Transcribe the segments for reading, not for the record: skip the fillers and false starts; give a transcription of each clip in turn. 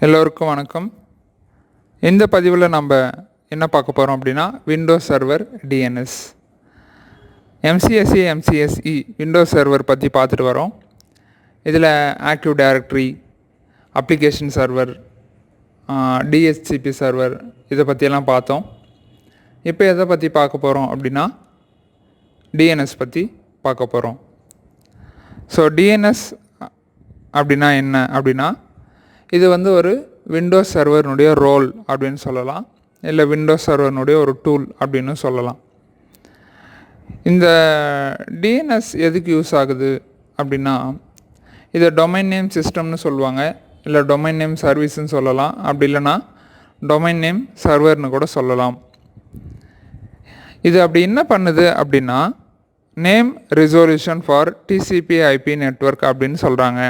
எல்லோருக்கும் வணக்கம். இந்த பதிவில் நம்ம என்ன பார்க்க போகிறோம் அப்படின்னா Windows server DNS McSE Windows server பற்றி பார்த்துட்டு வரோம். இதில் active directory, application server, DHCP server இதை பற்றியெல்லாம் பார்த்தோம். இப்போ எதை பற்றி பார்க்க போகிறோம் அப்படின்னா டிஎன்எஸ் பற்றி பார்க்க போகிறோம். ஸோ டிஎன்எஸ் அப்படின்னா என்ன அப்படின்னா இது ஒரு விண்டோஸ் சர்வர்னுடைய ரோல் அப்படின்னு சொல்லலாம், இல்லை விண்டோஸ் சர்வர்னுடைய ஒரு டூல் அப்படின்னு சொல்லலாம். இந்த டிஎன்எஸ் எதுக்கு யூஸ் ஆகுது அப்படின்னா இதை டொமைன் நேம் சிஸ்டம்னு சொல்லுவாங்க, இல்லை டொமைன் நேம் சர்வீஸ்ன்னு சொல்லலாம், அப்படி இல்லைன்னா டொமைன் நேம் சர்வர்னு கூட சொல்லலாம். இது அப்படி என்ன பண்ணுது அப்படின்னா name resolution for TCP/IP network அப்படின்னு சொல்கிறாங்க.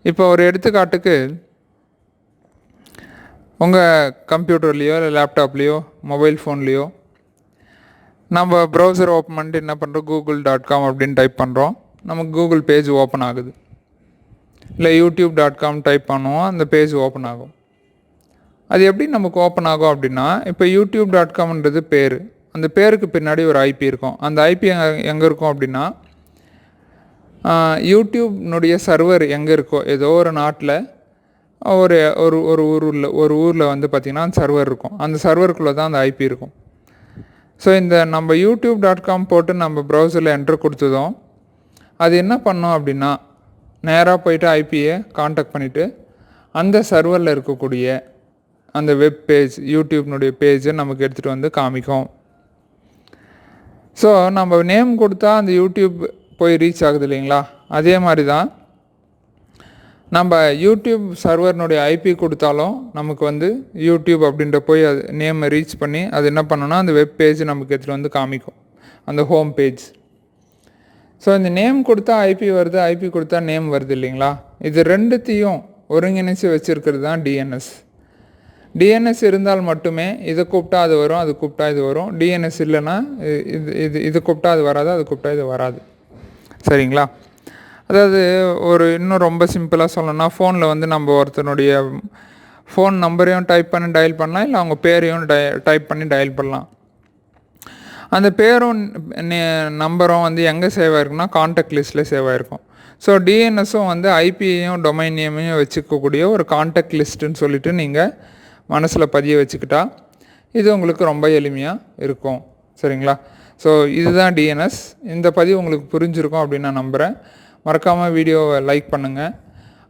இப்போ ஒரு எடுத்துக்காட்டுக்கு உங்கள் கம்ப்யூட்டர்லேயோ இல்லை லேப்டாப்லேயோ மொபைல் ஃபோன்லேயோ நம்ம ப்ரௌசர் ஓப்பன் பண்ணிட்டு என்ன பண்ணுறோம், google.com அப்படின்னு டைப் பண்ணுறோம், நமக்கு கூகுள் பேஜ் ஓப்பன் ஆகுது. இல்லை youtube.com டைப் பண்ணுவோம், அந்த பேஜ் ஓப்பன் ஆகும். அது எப்படி நமக்கு ஓப்பன் ஆகும் அப்படின்னா இப்போ youtube.comன்றது பேர், அந்த பேருக்கு பின்னாடி ஒரு ஐபி இருக்கும். அந்த ஐபி எங்கே இருக்கும் அப்படின்னா யூடியூப்னுடைய சர்வர் எங்கே இருக்கோ, ஏதோ ஒரு நாட்டில் ஒரு ஒரு ஒரு ஊரில் பார்த்திங்கன்னா அந்த சர்வர் இருக்கும். அந்த சர்வருக்குள்ளே தான் அந்த ஐபி இருக்கும். ஸோ இந்த நம்ம youtube.com போட்டு நம்ம ப்ரௌசரில் என்ட்ரு கொடுத்ததும் அது என்ன பண்ணோம் அப்படின்னா நேராக போய்ட்டு ஐபியை காண்டாக்ட் பண்ணிவிட்டு அந்த சர்வரில் இருக்கக்கூடிய அந்த வெப் பேஜ், யூடியூப்னுடைய பேஜை நமக்கு எடுத்துகிட்டு காமிக்கும். ஸோ நம்ம நேம் கொடுத்தா அந்த யூடியூப் போய் ரீச் ஆகுது இல்லைங்களா, அதே மாதிரி தான் நம்ம யூடியூப் சர்வர்னுடைய ஐபி கொடுத்தாலும் நமக்கு யூடியூப் அப்படின்ற போய் அது நேமை ரீச் பண்ணி அது என்ன பண்ணணும்னா அந்த வெப் பேஜ் நமக்கு எடுத்துகிட்டு காமிக்கும், அந்த ஹோம் பேஜ். ஸோ இந்த நேம் கொடுத்தா ஐபி வருது, ஐபி கொடுத்தா நேம் வருது இல்லைங்களா, இது ரெண்டுத்தையும் ஒருங்கிணைச்சி வச்சுருக்கிறது தான் டிஎன்எஸ். டிஎன்எஸ் இருந்தால் மட்டுமே இதை கூப்பிட்டா அது வரும், அது கூப்பிட்டா இது வரும். டிஎன்எஸ் இல்லைன்னா இது கூப்பிட்டா அது வராது, அது கூப்பிட்டா இது வராது. சரிங்களா? அதாவது இன்னும் ரொம்ப சிம்பிளாக சொல்லணும்னா ஃபோனில் நம்ம ஒருத்தனுடைய ஃபோன் நம்பரையும் டைப் பண்ணி டயல் பண்ணலாம், இல்லை அவங்க பேரையும் டைப் பண்ணி டயல் பண்ணலாம். அந்த பேரும் நம்பரும் எங்கே சேவ் ஆகிருக்குன்னா கான்டாக்ட் லிஸ்ட்டில் சேவ் ஆகிருக்கும். ஸோ டிஎன்எஸும் ஐபியையும் டொமைன் நேமையும் வச்சுக்கக்கூடிய ஒரு கான்டாக்ட் லிஸ்ட்டுன்னு சொல்லிவிட்டு நீங்கள் மனசில் பதிய வச்சுக்கிட்டா இது உங்களுக்கு ரொம்ப எளிமையாக இருக்கும். சரிங்களா? ஸோ இதுதான் டிஎன்எஸ். இந்த பதிவு உங்களுக்கு புரிஞ்சிருக்கும் அப்படின்னு நான் நம்புகிறேன். மறக்காமல் வீடியோவை லைக் பண்ணுங்கள்.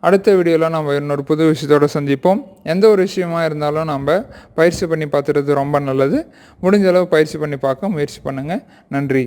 அடுத்த வீடியோவில் நம்ம இன்னொரு புது விஷயத்தோடு சந்திப்போம். எந்த ஒரு விஷயமாக இருந்தாலும் நம்ம பயிற்சி பண்ணி பார்த்துறது ரொம்ப நல்லது. முடிஞ்ச அளவு பயிற்சி பண்ணி பார்க்க முயற்சி பண்ணுங்கள். நன்றி.